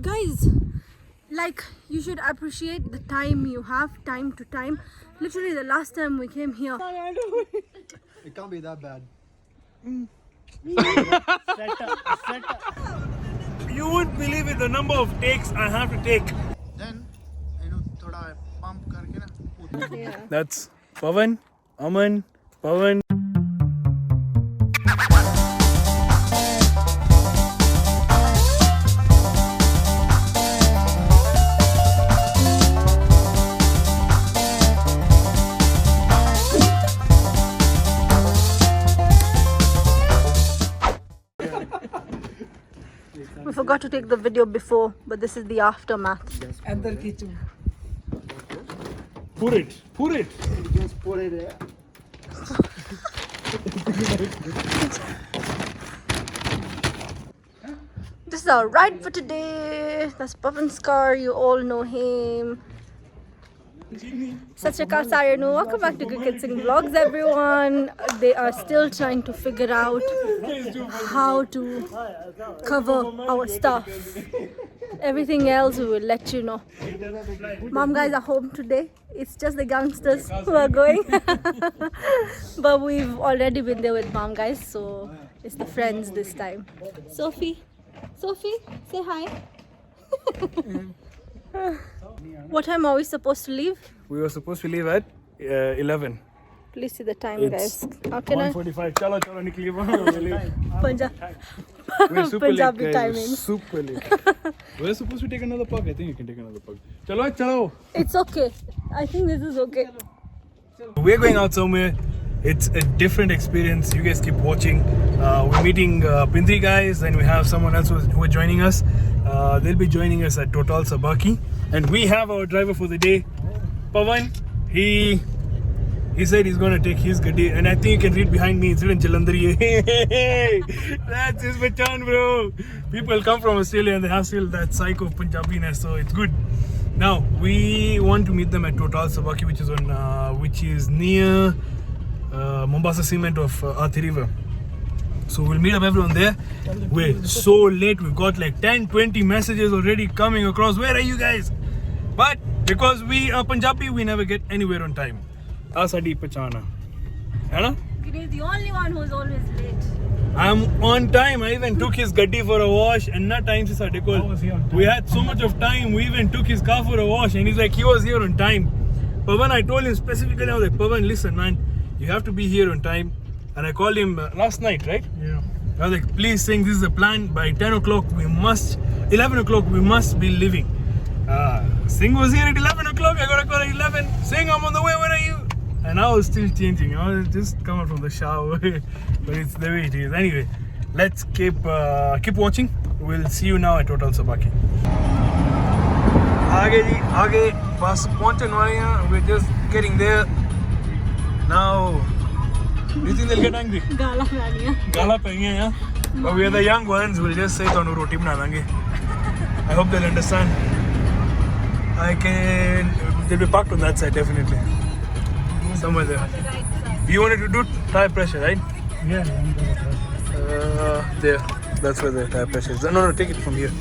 Guys, like, you should appreciate the time you have, time to time. Literally the last time we came here. It can't be that bad. You won't believe it, the number of takes I have to take. Then, thoda pump karke na. Yeah. That's Pavan, Aman, Pavan. We forgot to take the video before, but this is the aftermath. Pour it. Just pour it there. This is our ride for today. That's Pavan's car. You all know him. Satrikal Sayanu. Welcome back to Gurkirat Singh Vlogs, everyone. They are still trying to figure out how to cover our stuff. Everything else we will let you know. Mom guys are home today. It's just the youngsters who are going. But we've already been there with mom guys, so it's the friends this time. Sophie, say hi. What time are we supposed to leave? We were supposed to leave at 11. Please see the time, It's guys. How can I? 1:45. Chalo, nikliye. Punjabi guys. timing. Super late. We're supposed to take another pug. I think you can take another pug. Chalo. It's okay. I think this is okay. We're going out somewhere. It's a different experience. You guys keep watching. We're meeting Pindri guys, and we have someone else who are joining us. They'll be joining us at Total Sabaki. And we have our driver for the day, Pavan. He said he's going to take his gadi, and I think you can read behind me. It's written Jalandhari. That's his bachan, bro. People come from Australia and they have still that psycho Punjabiness, so it's good. Now we want to meet them at Total Sabaki, which is near Mombasa Cement of Athi River. So we'll meet up everyone there. We're so late. We've got like 10-20 messages already coming across. Where are you guys? But because we are Punjabi, we never get anywhere on time. Asadi Pachana. Anna? He's the only one who's always late. I'm on time. I even took his gaddi for a wash, and not time since we had so much of time. We even took his car for a wash, and he's like, he was here on time. Pavan, I told him specifically, I was like, Pavan, listen, man, you have to be here on time. And I called him last night, right? Yeah. I was like, please, Singh, this is the plan. By 10 o'clock, 11 o'clock, we must be leaving. Singh was here at 11 o'clock. I got a call at 11. Singh, I'm on the way. Where are you? And I was still changing. I was just coming from the shower. But it's the way it is. Anyway, let's keep watching. We'll see you now at Total Sabaki. Aage, bus pahunchne wale hain. We're just getting there. Now, do you think they'll get angry? Gala payenge, yeah? But we are the young ones. We'll just say tonu roti bana dange. I hope they'll understand. They'll be parked on that side, definitely. Somewhere there. You wanted to do tire pressure, right? Yeah. There. That's where the tire pressure is. No, take it from here.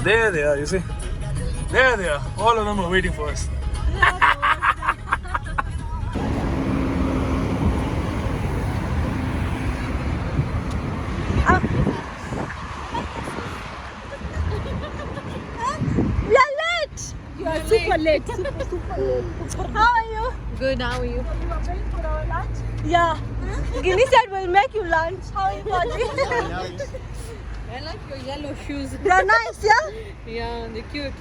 There they are, you see? There they are. All of them are waiting for us. We are late. You are super late. How are you? Good, how are you? You are going for our lunch? Yeah. Guinea said we'll make you lunch. How are you, Gaji? I like your yellow shoes. They're nice, yeah? Yeah, they're cute.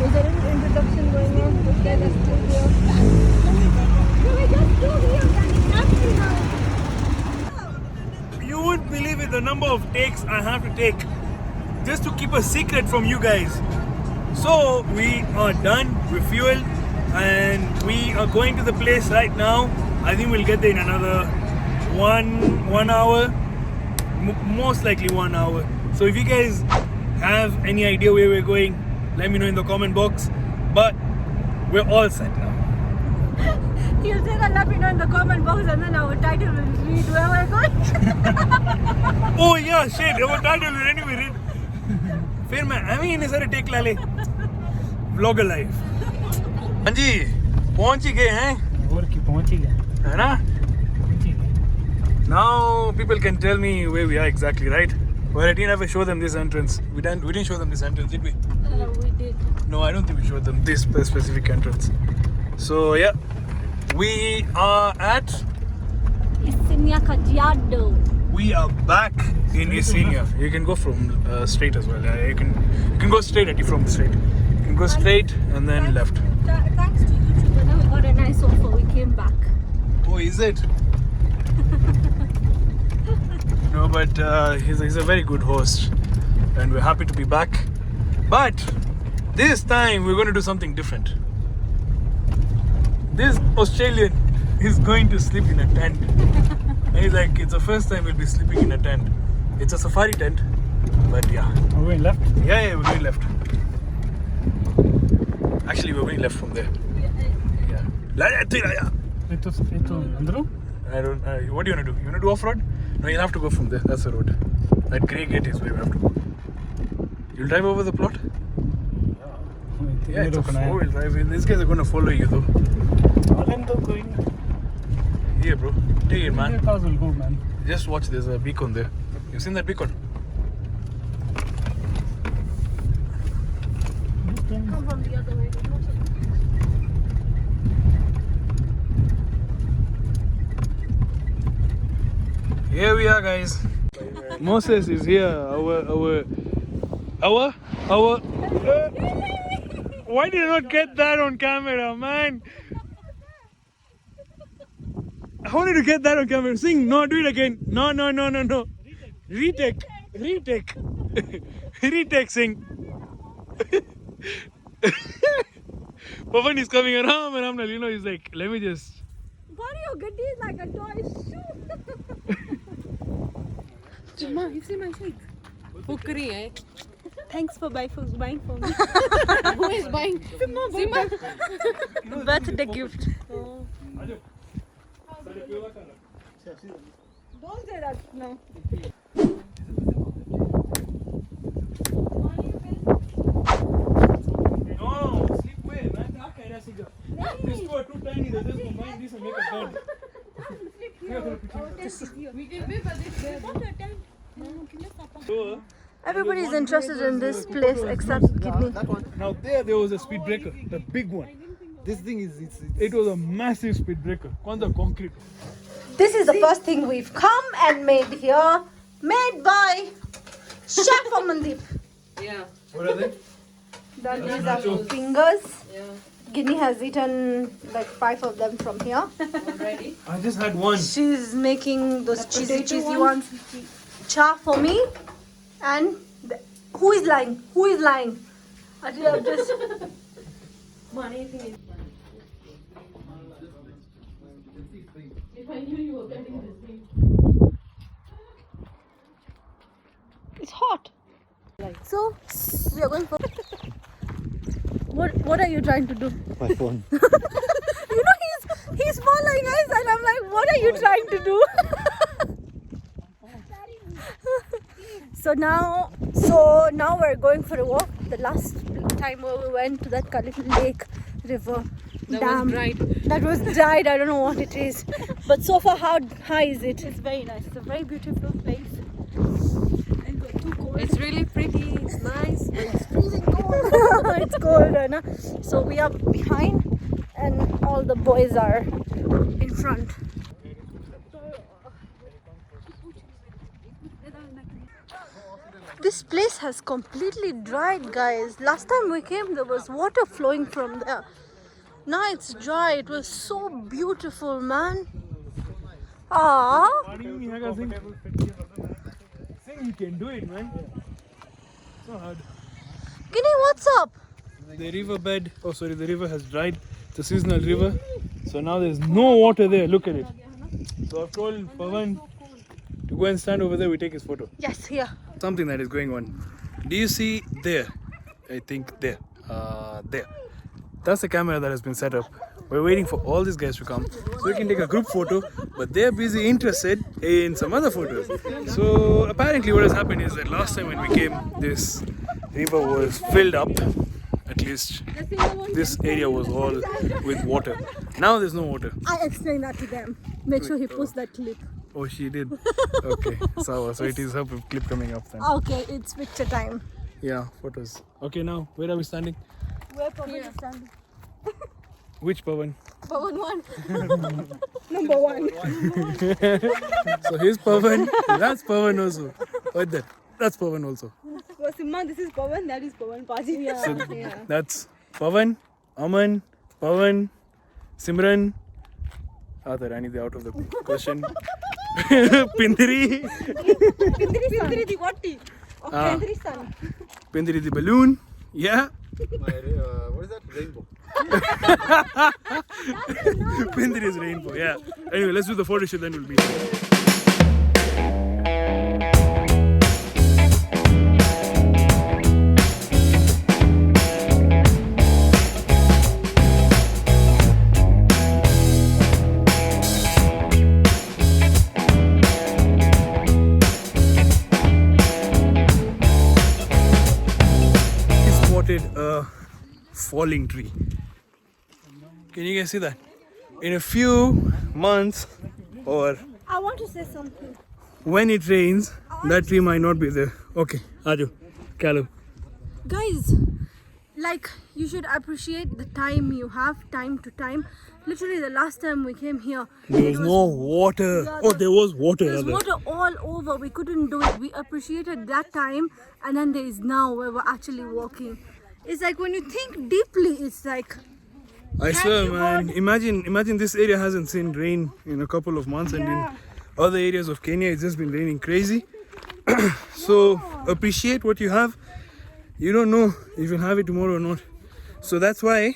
Is there any introduction going on? The guys are still here. No, we just do here. You won't believe it, the number of takes I have to take just to keep a secret from you guys. So we are done, refueled, and we are going to the place right now. I think we'll get there in another one hour, most likely 1 hour. So if you guys have any idea where we're going, let me know in the comment box. But we're all set now. You said gonna let me know in the comment box and then our title will read where we're going. Oh yeah, shit. Our title will anyway read. फिर मैं Amy ने सारे take ला ले. Vlogger life. हाँ जी, पहुंच ही गए हैं. और की पहुंच ही गए. है ना? Now people can tell me where we are exactly, right? Well, I didn't ever show them this entrance. We didn't show them this entrance, did we? We did. No, I don't think we showed them this specific entrance. So yeah, we are at. Isinya Kajiado. We are back in Isinya. You can go from straight as well. You can go straight at you from the straight. You can go straight and then left. Thanks to YouTube, and we got a nice offer. We came back. Oh, is it? No, but he's a very good host, and we're happy to be back. But this time we're going to do something different. This Australian is going to sleep in a tent. And he's like, it's the first time we'll be sleeping in a tent. It's a safari tent, but yeah. Are we going left? Yeah, we're going left. Actually, we're going left from there. Yeah. Itu अंदरों? I don't. What do you want to do? You want to do off-road? No, you'll have to go from there. That's the road. That grey gate is where we have to go. You'll drive over the plot? Yeah, it's a four-wheel drive. These guys are going to follow you though. Here, bro. Take it, man. Cars will go, man. Just watch. There's a beacon there. You've seen that beacon? Come from the other way. Here we are, guys. Moses is here. Our. Why did I not get that on camera, man? How did you get that on camera? Sing, no, do it again. No. Retake. Retake, Sing. Pavan is coming around and I'm like, he's like, let me just. Why do you get these like a toy shoe? Mama, you see my shake? Hookery, eh? Thanks for buying for me. Who is buying? Sima. Birthday gift. Don't say that. No. No, sleep where, man. These two are too tiny. They just combine this and make a bed. We can pay for this bed. So, Everybody is interested in this place except Kidney. now there was a speed breaker, the big one. This thing is It was a massive speed breaker. Kwanza concrete. This is the first thing we've come and made here. Made by Chef Amandeep. Yeah. What are they? These are fingers. Yeah. Guinea has eaten like 5 of them from here. Already. I just had one. She's making those cheesy ones. Cha for me. And who is lying? Who is lying? Actually, I've just. If I knew you were getting this thing. It's hot. So we are going for. What are you trying to do? my phone. You know he's following us and I'm like, what are you trying to do? So now we're going for a walk. The last time we went to that Lake River Dam. Was dried. That was dried. I don't know what it is. But so far, how high is it? It's very nice. It's a very beautiful place. And we're too cold. It's really pretty. It's nice. But it's freezing cold. It's cold, na? So we are behind, and all the boys are in front. This place has completely dried, guys. Last time we came, there was water flowing from there. Now it's dry. It was so beautiful, man. Ah. Sing, you can do it, man. It's not hard. Guinea, what's up? The riverbed, the river has dried. It's a seasonal river. So now there's no water there. Look at it. So I've told Pavan to go and stand over there. We take his photo. Yes, here. Something that is going on. Do you see there? I think there. There. That's the camera that has been set up. We're waiting for all these guys to come so we can take a group photo, but they're busy interested in some other photos. So apparently what has happened is that last time when we came, this river was filled up. At least this area was all with water. Now there's no water. I explained that to them. Make sure he posts that clip. Oh, she did. Okay, so it is her clip coming up then. Okay, it's picture time. Yeah, photos. Okay, now where are we standing? Where Pawan is standing? Which Pawan? Pawan 1. Number 1. So here's Pawan. That's Pawan also. What that? That's Pawan also. So Simma, this is Pawan. That is Pawan Paji. Yeah. So that's Pawan, Aman, Pawan, Simran. Other Rani, they're out of the question. Pindri. Pindri the Vatti. Pindri son. Pindri the balloon. Yeah. What is that? Rainbow. Pindri is rainbow. Yeah. Anyway, let's do the photo shoot, then we'll be. A falling tree. Can you guys see that? In a few months, or I want to say something. when it rains, that tree might not be there. Okay, Aju, Kalu. Guys, like, you should appreciate the time you have, time to time. Literally, the last time we came here, There was no water. Yeah, Oh, there was water. there's rather. water all over. We couldn't do it. We appreciated that time, and then there is now where we're actually walking. It's like when you think deeply, it's like, I swear, you man. God. Imagine this area hasn't seen rain in a couple of months, and in other areas of Kenya, it's just been raining crazy. So appreciate what you have. You don't know if you'll have it tomorrow or not. So that's why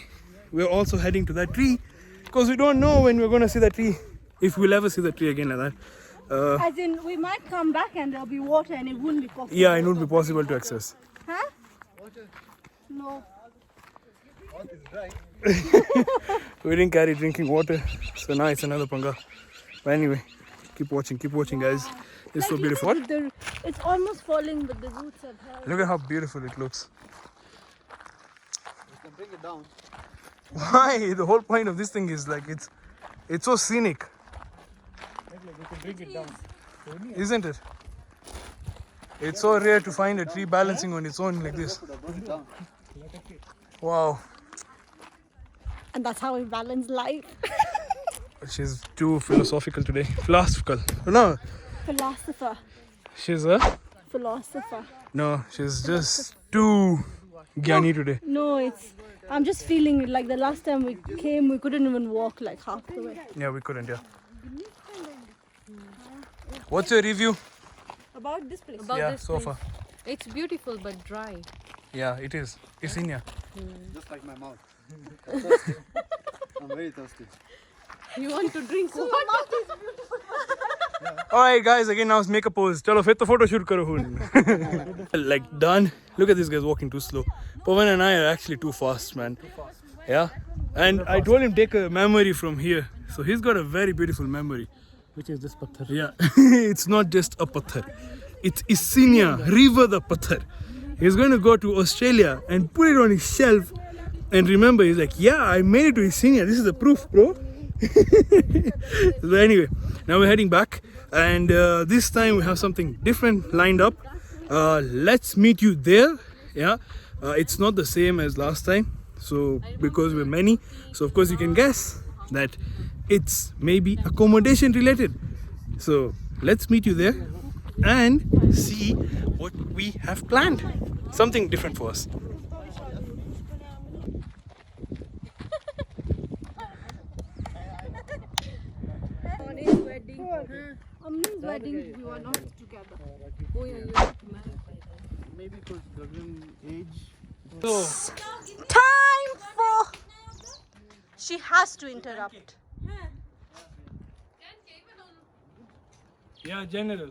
we're also heading to that tree, because we don't know when we're gonna see that tree, if we'll ever see the tree again like that. as in, we might come back and there'll be water and it wouldn't be possible. Yeah, it won't be possible to access. Huh? No. We didn't carry drinking water, so now it's another panga. But anyway, keep watching, guys. It's so beautiful. What? It's almost falling, but the roots have held. Look at how beautiful it looks. You can bring it down. Why? The whole point of this thing is like it's so scenic, isn't it? It's so rare to find a tree balancing on its own like this. Wow. And that's how we balance life. She's too philosophical today. Philosophical. No, Philosopher. she's a... Philosopher. No, she's just too gyani today. No, I'm just feeling it. Like the last time we came, we couldn't even walk like half the way. Yeah, we couldn't, yeah. What's your review? About this place. About Yeah, this so place. far. It's beautiful but dry. Yeah, it is. Isinya. Just like my mouth. I'm thirsty. I'm very thirsty. You want to drink water? Alright guys, again now it's make a pose. Chalo, फिर तो photo shoot करो hun. Like done. Look at this guy's walking too slow. Pawan and I are actually too fast, man. Yeah. And I told him take a memory from here. So he's got a very beautiful memory. Which is this pathar? Yeah. It's not just a pathar. It's Isinya, river the pathar. He's going to go to Australia and put it on his shelf and remember, he's like, yeah, I made it to Isinya. This is the proof, bro. So anyway, now we're heading back, and this time we have something different lined up. Let's meet you there. Yeah, it's not the same as last time, so because we're many, so of course you can guess that it's maybe accommodation related. So let's meet you there and see what we have planned. Something different for us. Amni's wedding, you are not together. Oh yeah, you're not married. Maybe because Gagan age. So Time for. She has to interrupt. yeah, general.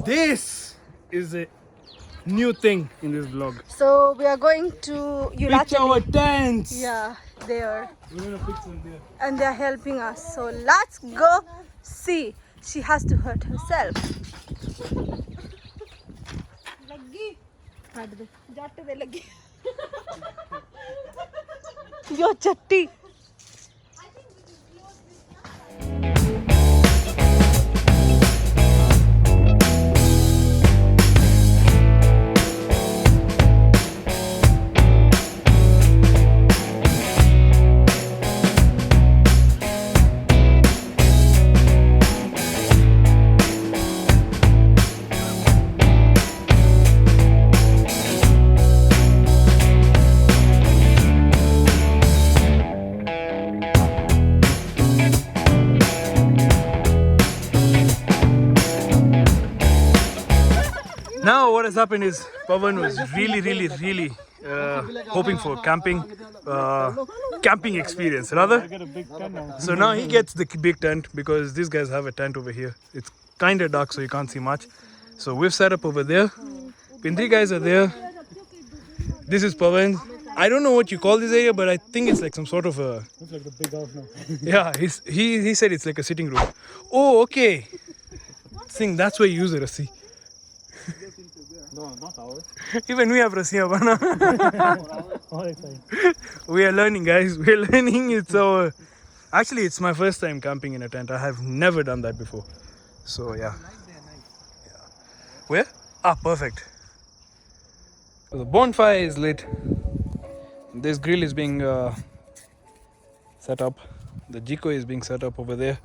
This is a new thing in this vlog. So we are going to Pitch our tents. Yeah, there. We're gonna pitch them there. And they're helping us. So let's go see. She has to hurt herself. Yo chatti. Now what has happened is Pavan was really hoping for camping experience rather. I got a big tent now. So now he gets the big tent because these guys have a tent over here. It's kind of dark so you can't see much. So we've set up over there. Pindri guys are there. This is Pavan. I don't know what you call this area, but I think it's like some sort of a... Looks like the big house now. Yeah, he said it's like a sitting room. Oh, okay. Singh, that's where you use a rassi. No, not ours. Even we have rassi, Bana. All excited. We are learning, guys. We are learning. It's our... Actually, it's my first time camping in a tent. I have never done that before. So, yeah. Where? Ah, perfect. So the bonfire is lit. This grill is being set up. The jiko is being set up over there.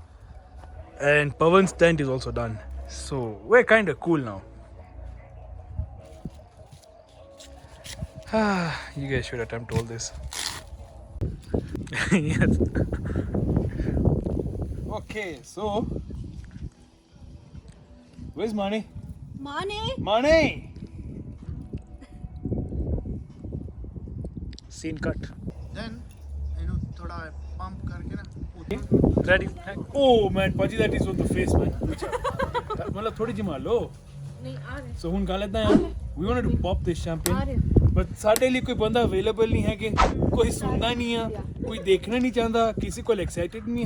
And Pavan's tent is also done. So, we're kind of cool now. You guys should attempt all this. Yes. Okay, so where's Mane? Mane! Scene cut. Then, thoda pump karke na. Ready? Oh man, Paji, that is on the face, man. मतलब थोड़ी जी मार लो. So hun कहाँ लेता है? We wanted to pop this champagne, but साढ़े लिए कोई बंदा available नहीं है कि कोई सुनना नहीं है, कोई देखना नहीं चाहता, किसी को excitement नहीं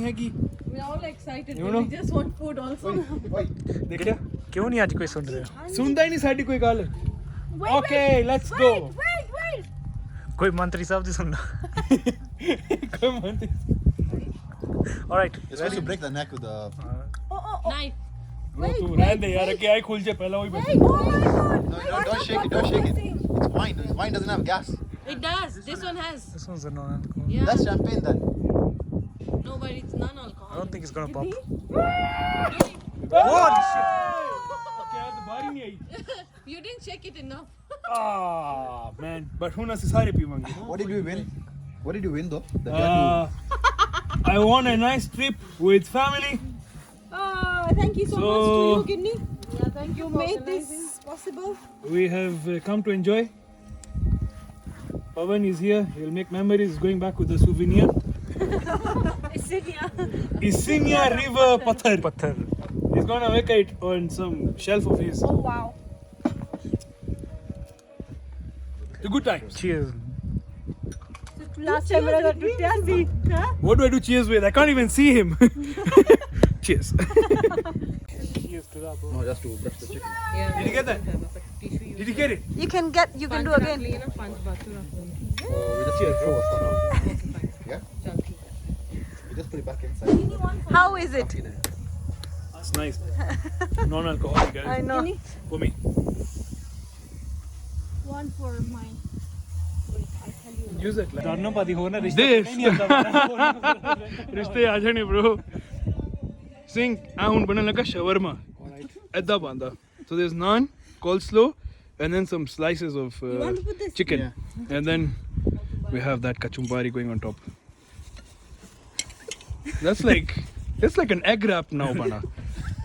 है कि. We're all excited. You know? We just want food also. देखिया? क्यों नहीं आज कोई सुन रहे हो? सुनता ही नहीं साड़ी कोई गाल. Okay, let's go. Wait. कोई मंत्री साहब जी सुनना. कोई मंत्री. All right. You're supposed to break the neck with the... Knife. Bro, तू रहने दे यार, क्या है खुल जाए पहला वही बस. No, don't shake it, don't shake it. It's wine. Wine doesn't have gas. It does. This one has. This one's a non-alcohol. Yeah. That's champagne then. No, but it's non-alcohol. I don't think it's gonna pop. Holy shit! Okay, यार तो बाहर ही नहीं आई. You didn't check it enough. Ah man, but who knows? सारे पीवांगे. What did we win? What did you win though? The I won a nice trip with family. Thank you so So- much to you, Kidney. Yeah, thank You made this possible. We have come to enjoy. Pavan is here. He'll make memories going back with the souvenir. Isinya River Pathar. He's gonna make it on some shelf of his. Oh wow. It's a good time. Cheers. Last time I got to What do I do cheers with? I can't even see him. Cheers. Cheers to that, bro. No, just to brush the chicken. Did you get that? Did you get it? You can do again. We just throw it. Yeah? We just put it back inside. How is it? It's nice. Non-alcoholic, guys. I know. For me. One for mine. Use it. Like. जानना पाती हो ना रिश्ते This. नहीं आता. रिश्ते आ जाने bro. Singh, I want to make a shawarma. Edda banda. So there's naan, coleslaw, and then some slices of chicken. And then we have that kachumbari going on top. That's like an egg wrap now, bana.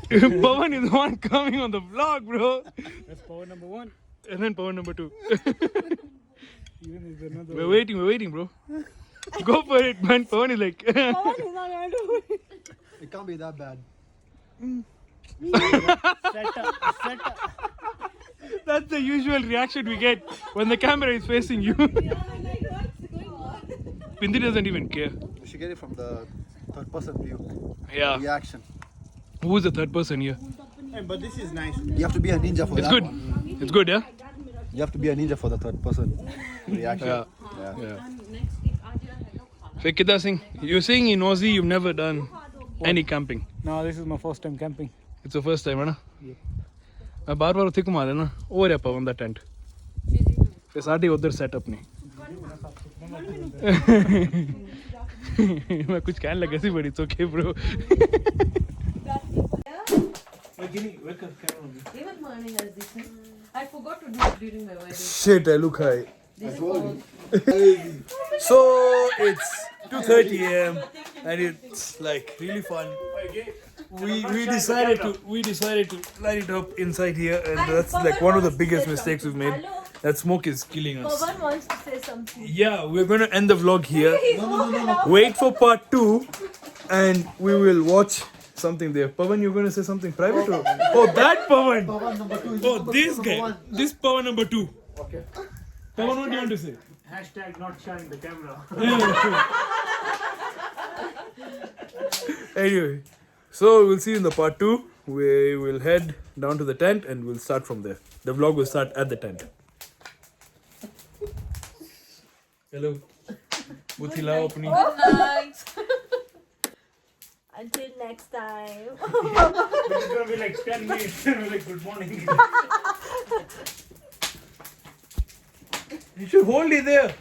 Pavan is the one coming on the vlog, bro. That's power number 1. And then Pavan number 2. Even there's another. We're waiting, bro. Go for it, man. Pavan is like. It can't be that bad. Set up. That's the usual reaction we get when the camera is facing you. Pindi doesn't even care. You should get it from the third person view. Yeah. Reaction. Who's the third person here? But this is nice. You have to be a ninja for It's that good. one. It's good, yeah? You have to be a ninja for the third person reaction. Yeah. Yeah. Yeah. Fikita Singh, you're saying in Aussie you've never done any camping. No, this is my first time camping. It's the first time, right? मैं बार बार उठे घुमा देना और है पवन दा tent फिर साढ़े उधर सेटअप नहीं मैं कुछ कहने लगा सी बड़ी okay bro I forgot to do it during my wedding. Shit, I look high. So it's 2:30 a.m. and it's like really fun. We decided to light it up inside here, and that's like one of the biggest mistakes we've made. That smoke is killing us. Pawan wants to say something. Yeah, we're going to end the vlog here. Wait for part 2, and we will watch something there. Pawan, you're going to say something private? Or? Oh, that Pawan! Oh, this guy. This Pawan number 2. Okay. Pawan, what do you want to say? Hashtag not shine the camera. Anyway, so we'll see you in the part 2. We will head down to the tent and we'll start from there. The vlog will start at the tent. Hello. Buthila apni. Until next time. It's gonna be like 10 minutes. Like good morning. You should hold it there.